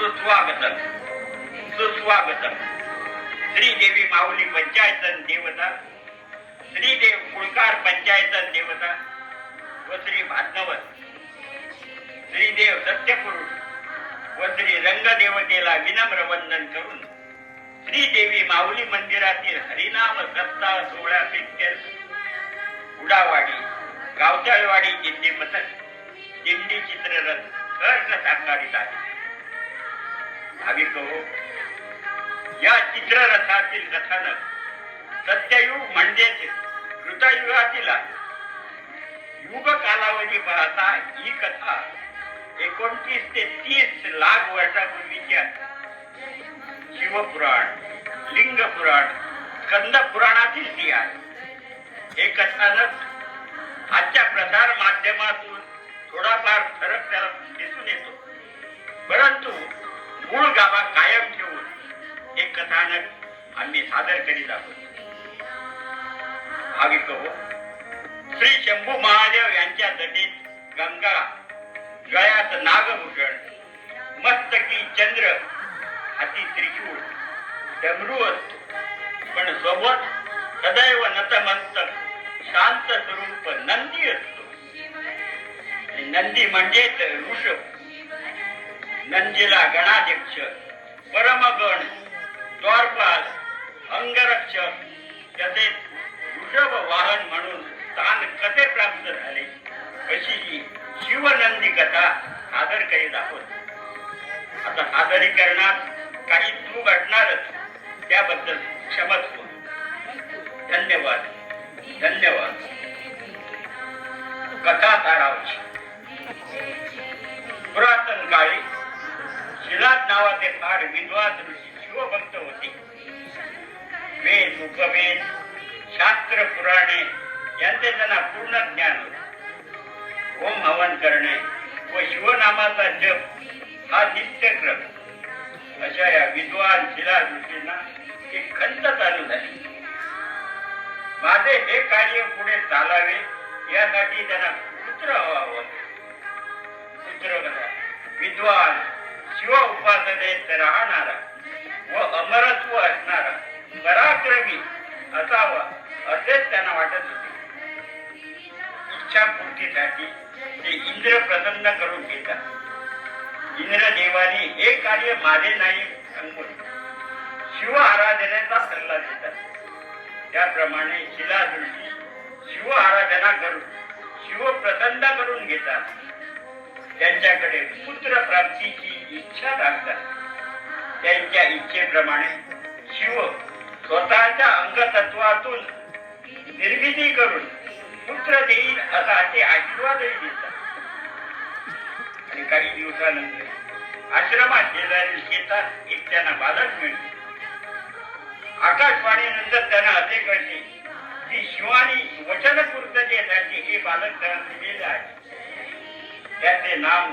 सुस्वागतम सुस्वागतम. श्रीदेवी माऊली पंचायतन देवता, श्रीदेव कुळकार पंचायतन देवता व श्री भागवत श्रीदेव सत्यपुरुष व श्री रंगदेवतेला विनम्र वंदन करून श्रीदेवी माऊली मंदिरातील हरिनाम सप्ताह सोहळ्याप्रित्यर्थ उडावाडी गावचाळवाडी दिंडी पथक दिंडी चित्ररथ सहर्ष साकारित आहे. भाविक हो, या चित्ररथातील कथानक सत्ययुग म्हणजेच कृतयुगातील युग कालावधी पाहता ही कथा 29 ते 30 लाख वर्षापूर्वीच्या शिवपुराण, लिंग पुराण, स्कंद पुराणातील ती आहे. हे कथानक आजच्या प्रसार माध्यमातून थोडाफार फरक त्याला दिसून येतो, परंतु मूळ गाभा कायम ठेवून हे कथानक आम्ही सादर करीत आहोत. भाविक हो, श्री शंभू महादेव यांच्या जटेत गंगा, गळ्यात नागभूषण, मस्तकी चंद्र, हाती त्रिशूळ, डमरू असतो, पण सोबत सदैव नतमस्तक शांत स्वरूप नंदी असतो. नंदी म्हणजेच ऋषभ. नंदीला गणाध्यक्ष, परमगण, द्वारपाल, अंगरक्षक तसेच ऋषभ वाहन म्हणून स्थान कसे प्राप्त झाले अशी ही शिवनंदी कथा सादर करीत आहोत. आता सादरीकरणात काही चूक घडणारच, त्याबद्दल क्षमस्व. धन्यवाद धन्यवाद. कथा सारांश. पुरातन काळी शिलाद नावाचे फार विद्वान ऋषी शिवभक्त होते. वेद, उपवेद, शास्त्र, पुराणे यांचे त्यांना पूर्ण ज्ञान होते. ओम हवन करणे व शिवनामाचा जप हा नित्यक्रम. अशा या विद्वान शिलाद ऋषींना एक खंत चालू झाली. माझे हे कार्य पुढे चालावे यासाठी त्यांना पुत्र हवा होता. पुत्र कसा? विद्वान, शिव उपासनेत राहणारा व अमरत्व असणारा, पराक्रमी असावा असेच त्यांना वाटत होते. इच्छापूर्तीसाठी ते इंद्र प्रसन्न करून घेतात. इंद्रदेवाने हे कार्य माझे नाही सांगून शिव आराधनेचा सल्ला देतात. त्याप्रमाणे शिलाद ऋषी शिव आराधना करून शिव प्रसन्न करून घेतात. त्यांच्याकडे पुत्र प्राप्तीची इच्छा दाखतात. त्यांच्या इच्छेप्रमाणे शिव स्वतःच्या अंगतत्वातून निर्मिती करून पुत्र देईल असा ते आशीर्वादही देतात. आणि काही दिवसानंतर आश्रमात शेजारी शेतात एक त्यांना बालक मिळते. आकाशवाणीनंतर त्यांना असे कळते की शिवानी वचनपूर्ततेसाठी हे बालक त्यांना दिलेले आहे. त्याचे नाव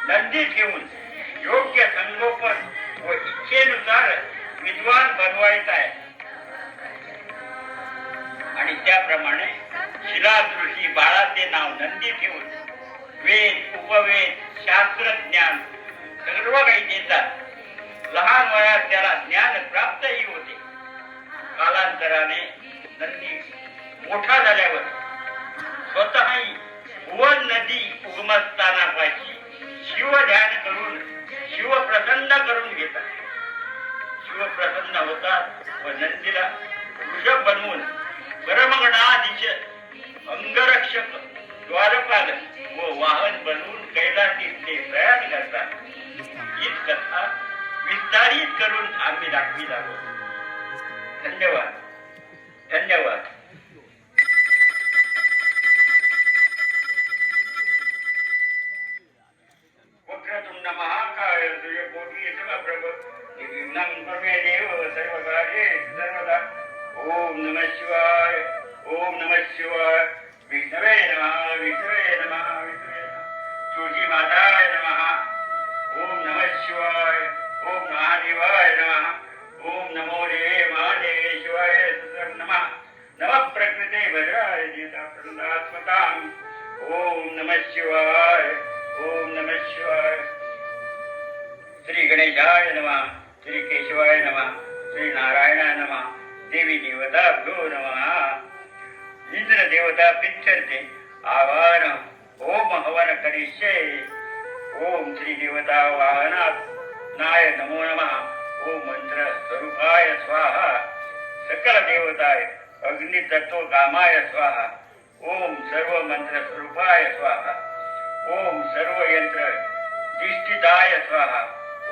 नंदी ठेवून योग्य संगोपन व इच्छेनुसार विद्वान बनवायचा आहे. आणि त्याप्रमाणे शिलाद ऋषी बाळाचे नाव नंदी ठेवून वेद, उपवेद, शास्त्रज्ञान सर्व काही देतात. लहान वयात त्याला ज्ञान प्राप्तही होते. कालांतराने नंदी मोठा झाल्यावर स्वतःही भुवन नदी उगमस्थानापाशी शिव ध्यान करून शिव प्रसन्न करून घेतात. शिव प्रसन्न होतात व नंदीला ऋषभ बनवून परमगणाधीश, अंगरक्षक, द्वारपाल व वाहन बनवून कैलासी ते प्रयाण करतात. हीच कथा विस्तारित करून आम्ही दाखवीत आहोत. धन्यवाद धन्यवाद. वक्रतुंड महाकाय सूर्यकोटि समप्रभ निर्विघ्नं प्रमेदेव सर्वकार्येषु सर्वदा. ओम नमः शिवाय. ओम नमः शिवाय. विष्णवे नमः. विष्णवे नमः. विष्णवे नमः. तुळशी माताय नमः. ओम नमः शिवाय. ओम महादेवाय नमः. ओम नमो देवाय महादेवाय नमः. नमः प्रकृते भद्राय देवतात्मताम्. ओम नमः शिवाय. ओम नमः शिवाय. श्री गणेशाय नमः, श्री केशवाय नमः, श्री नारायणाय नमः, देवी देवताभ्यो नमः। इंद्र देवता प्रीत्यर्थे आवाहन ओम हवन करिष्ये। ओम श्री देवता वाहनाय नमो नमः। ओम मंत्र स्वरूपाय स्वाहा। सकल देवताय अग्नि तत्व कामाय स्वाहा। ओम सर्व मंत्र स्वरूपाय स्वाहा। ओम सर्व यंत्र दिष्टिताय स्वाहा।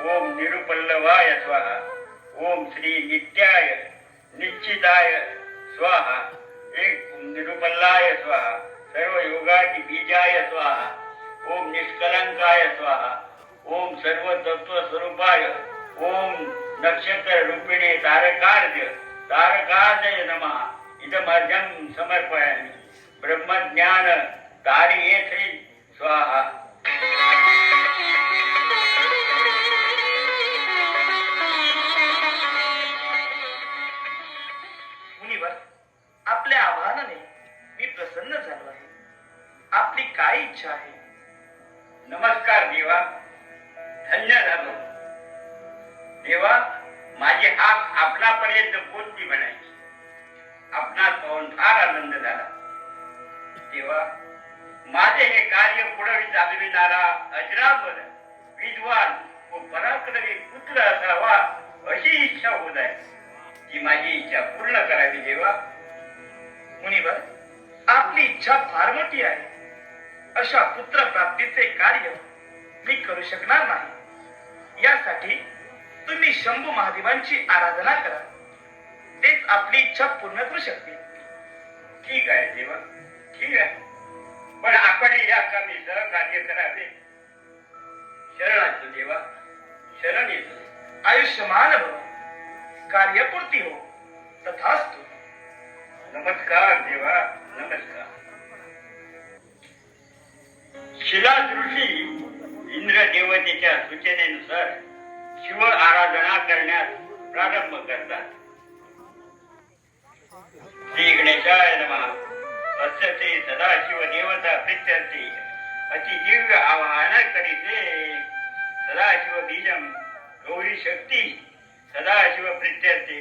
ओम निरुपल्लवाय स्वाहा। ओम श्री नित्याय निश्चिताय स्वाहा। एक निरुपल्लाय स्वाहा। सर्व योगादि बीजाय स्वाहा। ओम निष्कलंकाय स्वाहा। ओम सर्व तत्व स्वरूपाय। ओम नक्षत्र रूपिणे तारकार्य नमः। इदमर्घ्यं समर्पयामि। ब्रह्मज्ञान तारयेथे स्वाहा। मुनिवर, आपल्या आवाहनाने मी प्रसन्न झालो आहे. आपली काय इच्छा आहे? नमस्कार देवा, धन्य झालो. देवा, माझी हाक आपणापर्यंत पोचली म्हणायची. आपणास पाहून फार आनंद झाला. देवा, माझे हे कार्य पुढे चालविणारा अजरामर विद्वान व पराक्रमी पुत्र असावा अशी इच्छा होत आहे. ती माझी इच्छा पूर्ण करावी देवा. मुनिवर, आपली इच्छा फार मोठी आहे. अशा पुत्र प्राप्तीचे कार्य मी करू शकणार नाही. यासाठी तुम्ही शंभू महादेवांची आराधना करा. तेच आपली इच्छा पूर्ण करू शकतील. ठीक आहे देवा, ठीक आहे. पण आपण या कामी सहकार्य करावे. शरणार्थ देवा, शरण येतो. आयुष्यमान भव. कार्यपूर्ती हो. तथास्तु. नमस्कार देवा, नमस्कार. शिलादृषी इंद्र देवतेच्या सूचनेनुसार शिव आराधना करण्यास प्रारंभ करतात. श्री गणेशाय नमः. अस्य ते सदाशिव देवता प्रीत्यर्थे अति दिव्य आवाहन करीते. सदाशिव बीजम गौरी शक्ती सदाशिव प्रीत्यर्थे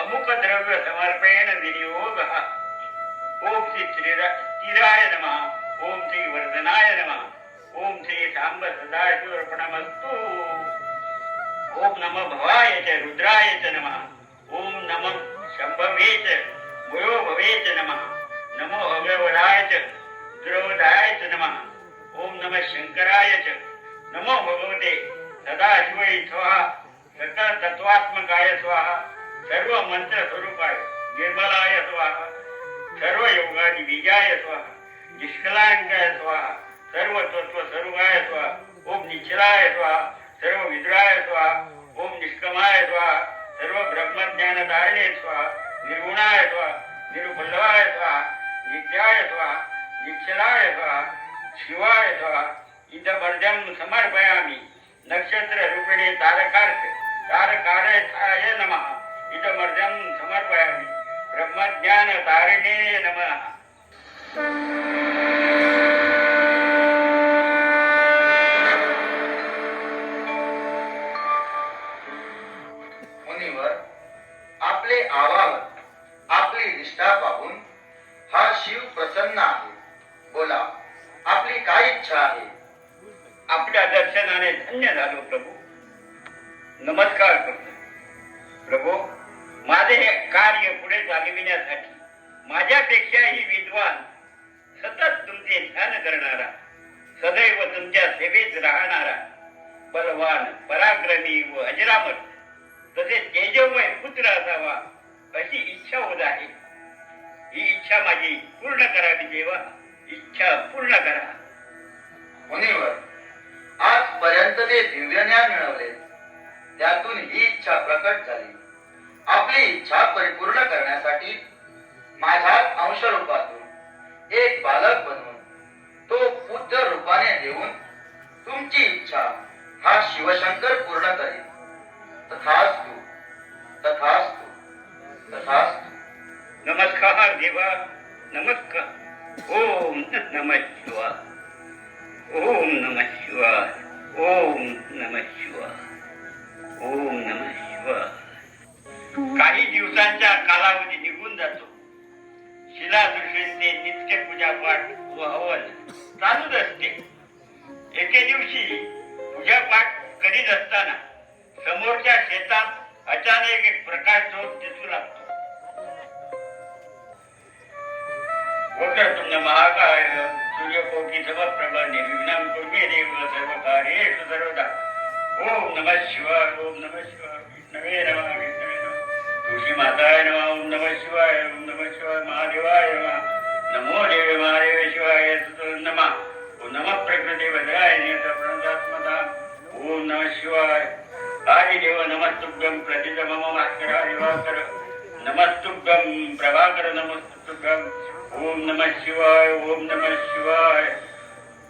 अमुक द्रव्य समर्पण विनियोग. ओम श्री स्थिराय नमः. ओम श्री वर्धनाय नमः. ओम श्री सांब सदाशिव अर्पणमस्तु. ओम नमः भवाय च रुद्राय च नमः. ओम नमः शंभवे च भयो भवे च नमः. नमो अव्यवधाय च द्रवधाय च नमः. ओम नमः शंकराय च. नमो भगवते सदाशिवाय स्वाहा. सकल तत्वात्मकाय स्वाहा. सर्व मंत्र स्वरूपाय निर्मलाय स्वाहा. सर्व योगादि बीजाय स्वाहा. निष्कलांकाय स्वाहा. सर्व तत्व स्वरूपाय स्वाहा. ओम निश्चलाय स्वाहा. सर्व विद्राय स्वाहा. ओम निष्कमाय स्वाहा. सर्व ब्रह्मज्ञान धारणे स्वाहा. निर्गुणाय स्वाहा. निरुपल्लवाय स्वाहा. नित्याय स्वाहा. निश्चलाय स्वाहा. शिवाय स्वाहा. इदमर्घ्यं समर्पयामि. नक्षत्र रूपिणे तारकार्य नमः. इदमर्घ्यं समर्पयामि. ब्रह्मज्ञान तारिणे नमः. मुनिवर, आपले आवाहन, आपली निष्ठा पाहून हा शिव प्रसन्न आहे. बोला, आपली काय इच्छा आहे? आपल्या दर्शनाने धन्य झालो प्रभू. नमस्कार करतो. प्रभू, माझे हे कार्य पुढे चालविण्यासाठी माझ्यापेक्षाही विद्वान, सतत तुमचे ध्यान करणारा, सदैव तुमच्या सेवेत राहणारा, बलवान, पराक्रमी व अजरामर तसेच तेजोमय पुत्र असावा अशी इच्छा होत आहे. ही इच्छा माझी पूर्ण करावी देवा. इच्छा पूर्ण करा. मुनिवर, आजपर्यंत जे दिव्य ज्ञान मिळवले त्यातून ही इच्छा प्रकट झाली. आपली इच्छा परिपूर्ण करण्यासाठी माझ्याच अंश रूपातून एक बालक बनवून तो पूज्य रूपाने देऊन तुमची इच्छा हा शिवशंकर पूर्ण करेल. तथास्तु, तथास्तु, तथास्तु. नमस्कार देवा, नमस्कार. ओम नमः शिवाय. ओम नमः शिवाय. ओम नमः शिवाय. ऋषी पूजापाठ करीत असताना समोरच्या शेतात अचानक एक प्रकाश झोत दिसू लागतो. वक्रतुंड महाकाय सूर्यकोटी समप्रभ निर्विघ्नं कुर्मे देव सर्वकार्येषु सर्वदा. ओम नमः शिवाय. ओम नमः शिवाय. विष्णवे नमः. विष्णवे नमः. तुळशी माताय नमः. ओम नमः शिवाय. ओम नमः शिवाय. महादेवाय नमः. नमो देव महादेव शिवाय नमः. ओम नमः प्रकृती वज्राय प्रणतात्मता. ओम नमः शिवाय. आदिदेव नमस्तुभ्यं प्रथित मम भास्करा दिवाकर नमस्तुभ्यं प्रभाकर नमस्तुभ्यं. ओम नमः शिवाय. ओम नमः शिवाय.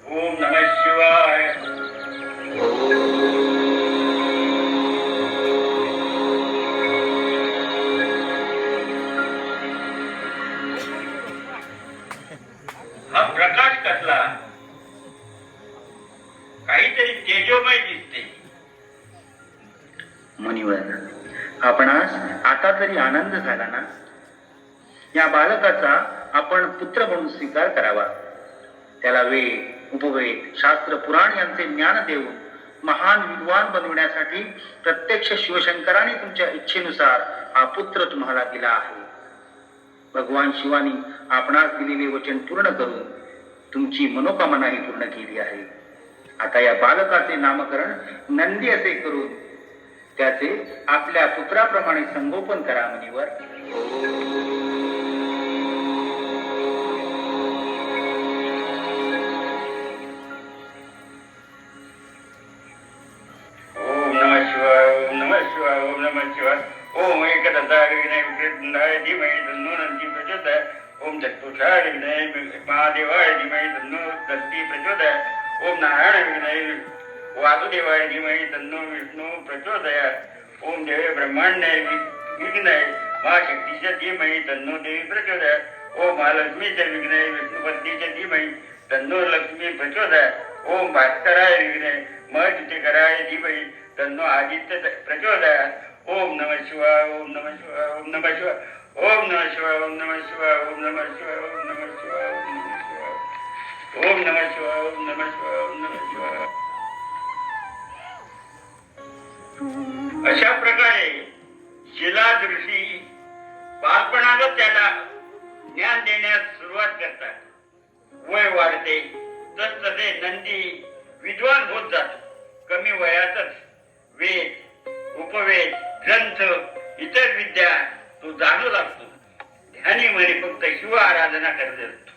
ओम नमः शिवाय. हा प्रकाश कसला? काहीतरी तेजोमय दिसते. मुनिवर, आपणास आता तरी आनंद झाला ना? या बालकाचा आपण पुत्र म्हणून स्वीकार करावा. त्याला वेद, उपवेद, शास्त्र, पुराण यांचे ज्ञान देऊन महान विद्वान बनवण्यासाठी प्रत्यक्ष शिवशंकराने तुमच्या इच्छेनुसार हा पुत्र तुम्हाला दिला आहे. भगवान शिवानी आपणास दिलेले वचन पूर्ण करून तुमची मनोकामनाही पूर्ण केली आहे. आता या बालकाचे नामकरण नंदी असे करून त्याचे आपल्या पुत्राप्रमाणे संगोपन करा. मुनिवर, ओम नमः शिवाय. ओम नमः शिवाय. ओम नमः शिवाय. ओम एकदंताय विघ्नाय विघ्ननाय धीमहि तन्नो नंदी प्रचोदयात्. ओम चतुर्थाय विघ्नाय महादेवाय धीमहि तन्नो दन्ती प्रचोदयात्. ओम नारायण विघ्नाय वासुदेवाय धीमहि तन्नो विष्णु प्रचोदयात्. ओम देवे ब्रह्मांडाय विघ्नाय महाशक्तीच्या धीमहि तन्नो देवी प्रचोदयात्. ओम महालक्ष्मीच्या विघ्नाय विष्णुपत्नीच्या धीमहि तन्नो लक्ष्मी प्रचोदयात्. ओम भास्कराय विघ्नाय महज्योतिकराय धीमहि तन्नो आदित्य प्रचोदयात्. ओम नमः शिवाय. ओम नमः शिवाय. ओम नमः शिवाय. ओम नमः शिवाय. ओम नमः शिवाय. ओम नमः शिवाय. ओम नमः शिवाय. ओम नमः शिवाय. ओम नमः शिवाय. ओम नमः शिवाय. अशा प्रकारे शिलाद ऋषी बालपणातच त्याला ज्ञान देण्यास सुरुवात करतात. वय वाढते तसतसे नंदी विद्वान होत जातो. कमी वयातच वेद, उपवेद, ग्रंथ, इतर विद्या तो जाणू लागतो. ध्यानी म्हणे फक्त शिव आराधना करत असतो.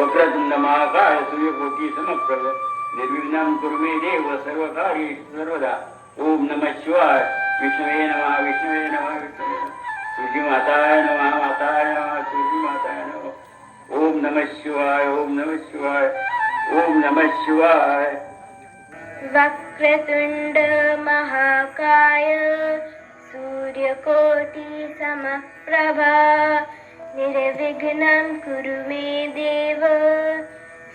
वक्रतुंड महाकाय सूर्यकोटी समप्रभ निर्विघ्नं कुर्मे देव सर्वकार्येषु सर्वदा. ओम नमः शिवाय. विष्णवे नमः. विष्णवे नमः. विष्णवे नमः. तुळशी माताय नमः. माताय नमः. तुळशी माताय नमः. ओम नमः शिवाय. ओम नमः शिवाय. ओम नमः शिवाय. वक्रतुंड महाकाय सूर्यकोटि समप्रभा निर्विघ्नं कुरु मे देव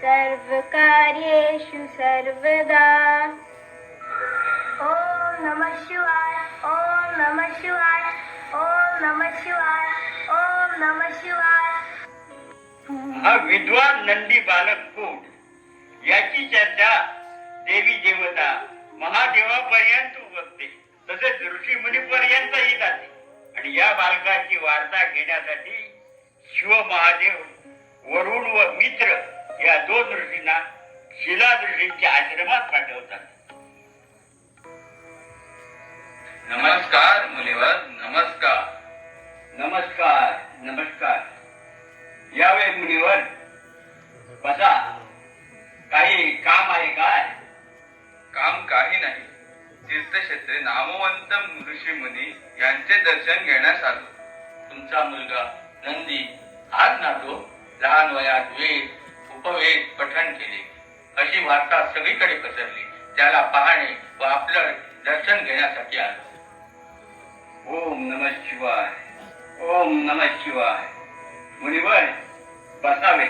सर्वकार्येषु सर्वदा. ओम नमः शिवाय. ओम नमः शिवाय. ओम नमः शिवाय. ओम नमः शिवाय. हा विद्वान नंदी बालक कोण याची चर्चा देवी देवता महादेवापर्यंत बघते. तसेच ऋषी मुनीपर्यंतही जाते. आणि या बालकाची वार्ता घेण्यासाठी शिव महादेव वरुण व मित्र या दोन ऋषींना शिलाद ऋषींच्या आश्रमात पाठवतात. नमस्कार मुनिवर. नमस्कार. नमस्कार. नमस्कार. यावे मुनिवर, बसा. काही काम आहे काय? काम काही नाही. तीर्थक्षेत्रे नामवंत ऋषी मुनी यांचे दर्शन घेण्यास आलो. तुमचा मुलगा नंदी आज ना तो लहान वयात वेद, उपवेद पठण केले अशी वार्ता सगळीकडे पसरली. त्याला पाहणे व आपलं दर्शन घेण्यासाठी आलो. ओम नमः शिवाय. ओम नमः शिवाय. मुनिवर, बसावे.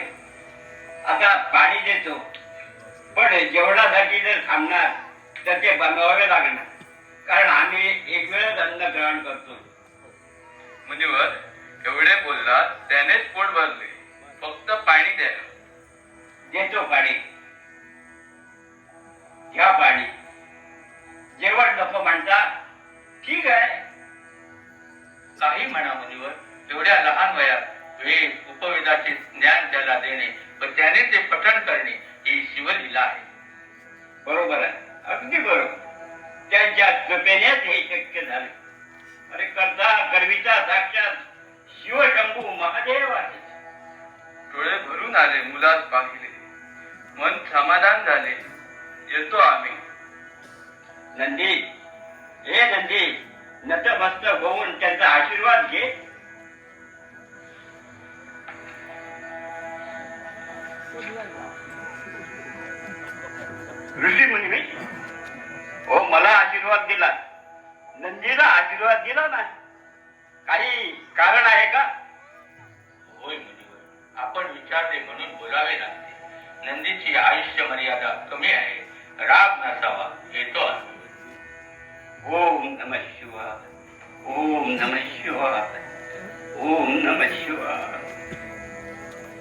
आता पाणी देतो, पण जेवणासाठी जर थांबणार तर ते बनवावे लागणार, कारण आम्ही एक वेळच अन्न ग्रहण करतो. मुनिवर, एवढे बोललात त्यानेच पोट भरले. फक्त पाणी द्या. देतो पाणी. बरोबर आहे, अगदी बरोबर. त्यांच्या कृपेनेच हे शक्य झाले. अरे करता करवीचा साक्षात शिवशंभू महादेव आहे. डोळे भरून आले मुलास पाहिले, मन समाधान झाले. येतो आम्ही. नंदी, हे नंदी, नतमस्तक होऊन त्यांचा आशीर्वाद घे. ऋषी मुनी, हो मला आशीर्वाद दिला, नंदीला आशीर्वाद दिला नाही. काही कारण आहे का? होय मुनिवर, आपण विचारले म्हणून बोलावे लागते. नंदीची आयुष्य मर्यादा कमी आहे, राग नसावा. येतो आम्ही. ओम नमः शिवाय, ओम नमः शिवाय, ओम नमः शिवाय,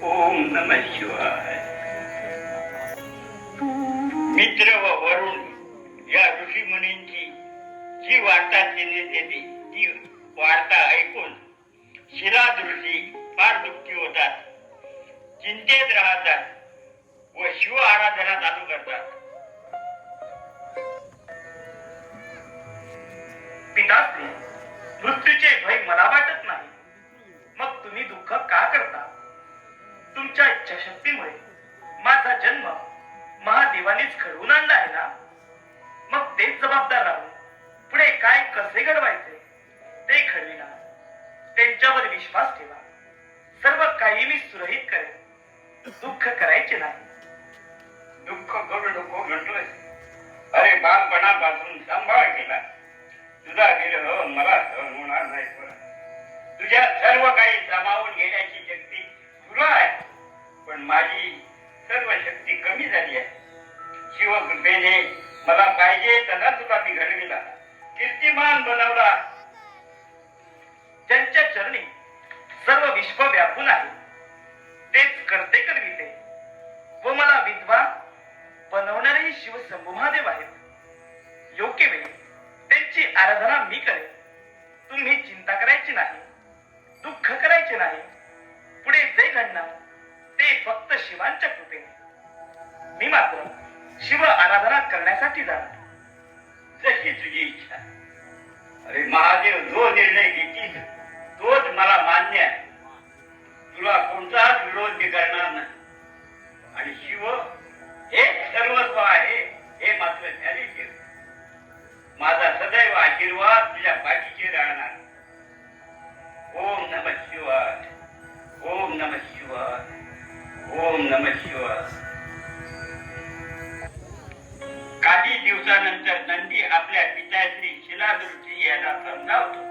ओम नमः शिवाय. मित्र व वरुण या ऋषी मुनींची जी वार्ता त्यांनी दिली ती वार्ता ऐकून शिलाद ऋषी फार दुःखी होतात, चिंतेत राहतात व शिव आराधना चालू करतात. पिताश्री, मृत्यूचे भय मला वाटत नाही. मग तुम्ही दुःख का करता? तुमच्या इच्छाशक्तीमुळे माझा जन्म महादेवानेच घडवून आणला आहे ना. मग तेच जबाबदार राहून पुढे काय कसे घडवायचे ते घडविना. त्यांच्यावर विश्वास ठेवा. सर्व काही मी सुरळीत करेन. दुःख करायचे नाही. दुःख करू नको म्हटलंय. अरे बालपणापासून सांभाळ केला, तुझा विरह मला सहन होणार नाही. तुझ्या सर्व काही सामावून घेण्याची शक्ती तुला आहे, पण माझी सर्व शक्ती कमी झाली आहे. शिवकृपेने मला पाहिजे तसा तुला ती घडविला, कीर्तिमान बनवला. ज्यांच्या चरणी सर्व विश्व व्यापून आहे तेच करते करविते व मला विद्वान बनवणारेही शिव शंभू महादेव आहेत. योग्य वेळी त्यांची आराधना मी करेन. तुम्ही चिंता करायची नाही, दुःख करायचे नाही. पुढे जे घडणार ते फक्त शिवांच्या कृपेने. मी मात्र शिव आराधना करण्यासाठी जाणार. जशी तुझी इच्छा. अरे महादेव जो निर्णय घेतील तोच मला मान्य आहे. तुला कोणताच विरोध मी करणार नाही. आणि शिव हे सर्वस्व आहे हे मात्र ध्यानी ठेव. माझा सदैव आशीर्वाद तुझ्या पाठीशी राहणार. ओम नमः शिवाय, ओम नमः शिवाय, ओम नमः शिवाय. काही दिवसानंतर नंदी आपल्या पित्याश्री शिलादृष्टी यांना समजावतो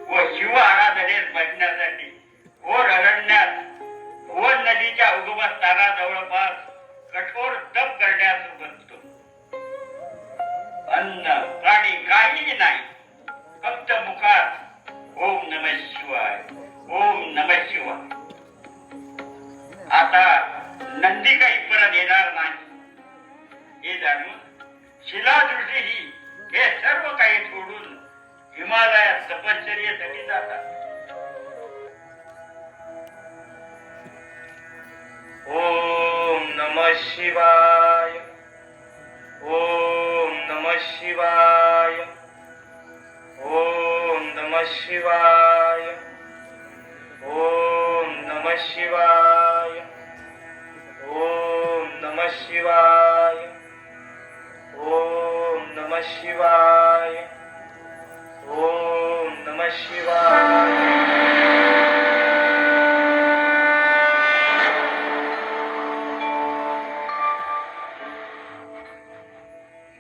व शिव आराधनेस बसण्यासाठी घोर अरण्यात घोर नदीच्या उगमस्थानाजवळपास कठोर तप करण्यास उघडतो. अन्न प्राणी काहीही नाही, फक्त मुखात ओम नमः शिवाय, ओम नमः शिवाय. आता नंदी काही परत येणार नाही हे जाणून शिलादृष्टी ही हे सर्व काही सोडून हिमालयात तपश्चर्येसाठी जातात. ओम नमः शिवाय, ओम नमः शिवाय, ओम नमः शिवाय, ओम नमः शिवाय, ओम नमः शिवाय, ओम नमः शिवाय, ओम नमः शिवाय.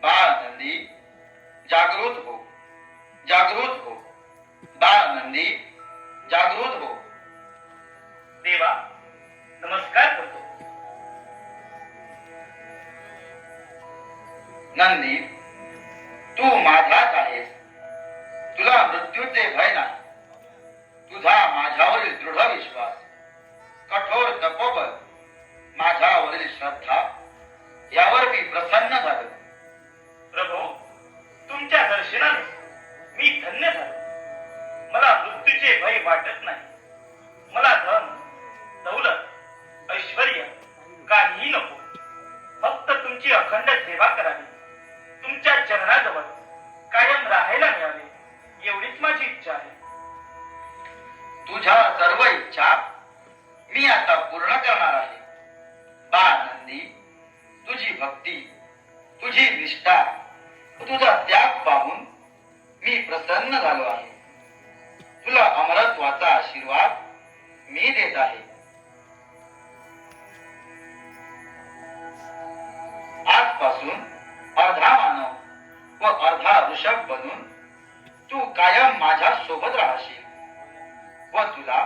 बाळ नंदी जागृत हो, जागृत हो. बाळ नंदी जागृत हो. देवा, नमस्कार करतो. नंदी, तू माझाच आहेस. तुला मृत्यूचे भय नाही. तुझा माझ्यावरील दृढ विश्वास, कठोर तपोबल, माझ्यावरील श्रद्धा यावर मी प्रसन्न झालो. प्रभू, तुमच्या दर्शनाने मी धन्य झालो. मला मृत्यूचे भय वाटत नाही. मला धन, दौलत, ऐश्वर्य काहीही नको. फक्त तुमच्या तुमची अखंड सेवा करावी, तुमच्या चरणाजवळ कायम राहायला मिळावे एवढीच माझी इच्छा आहे. तुझ्या सर्व इच्छा मी आता पूर्ण करणार आहे. बाळ नंदी, तुझी भक्ती, तुझी निष्ठा, तुझा त्याग पाहून मी प्रसन्न झालो आहे. तुला अमरत्वाचा आशीर्वाद मी देत आहे. आजपासून अर्धा मानव व अर्धा ऋषभ बनून तू कायम माझ्या सोबत राहशील व तुला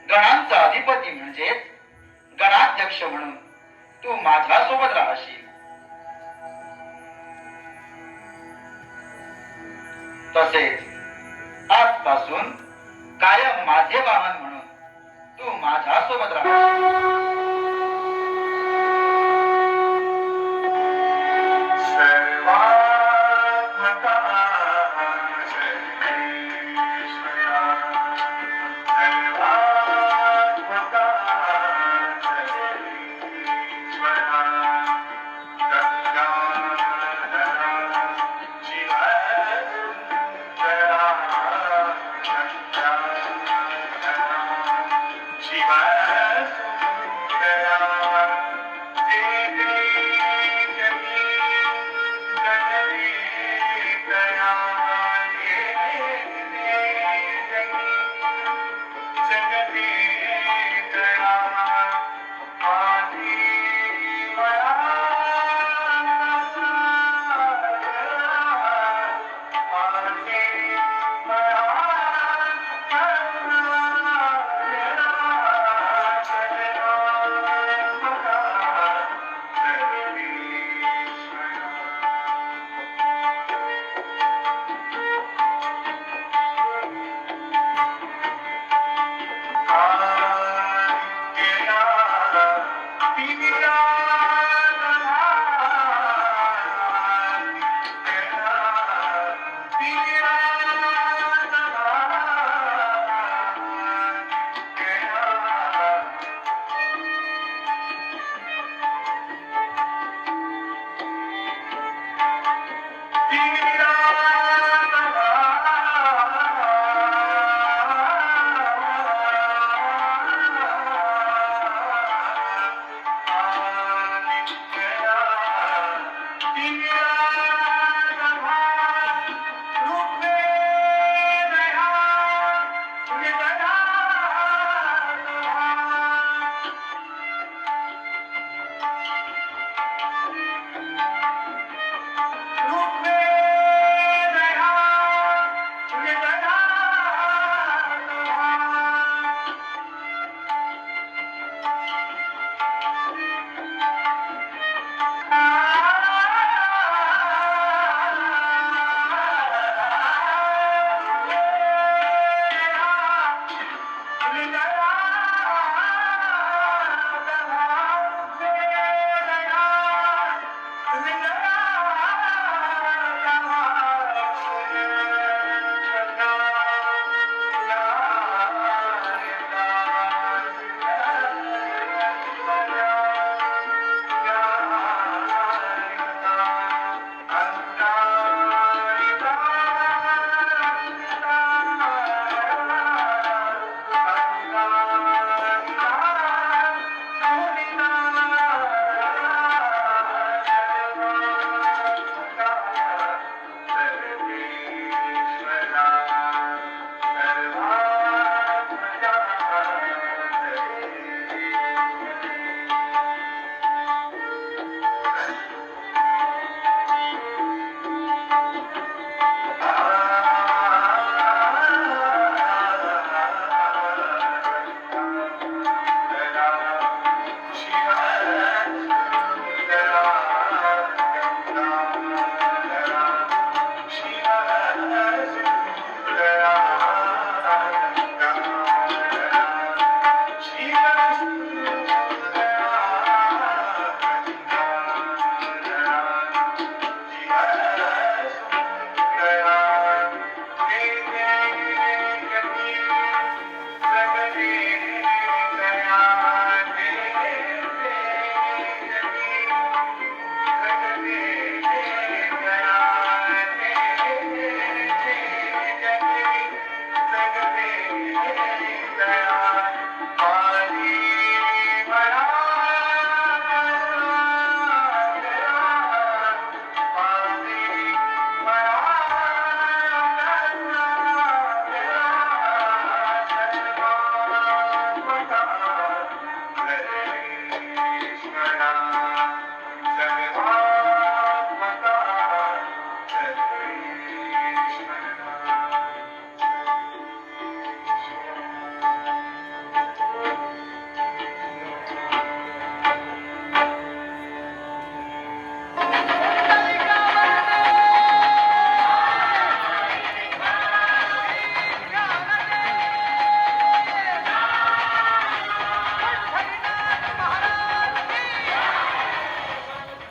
गणांचा अधिपती म्हणजेच गणाध्यक्ष म्हणून तू माझ्या सोबत राहशील. तसेच आजपासून कायम माझे वाहन म्हणून तू माझ्या सोबत राहशील. वीरा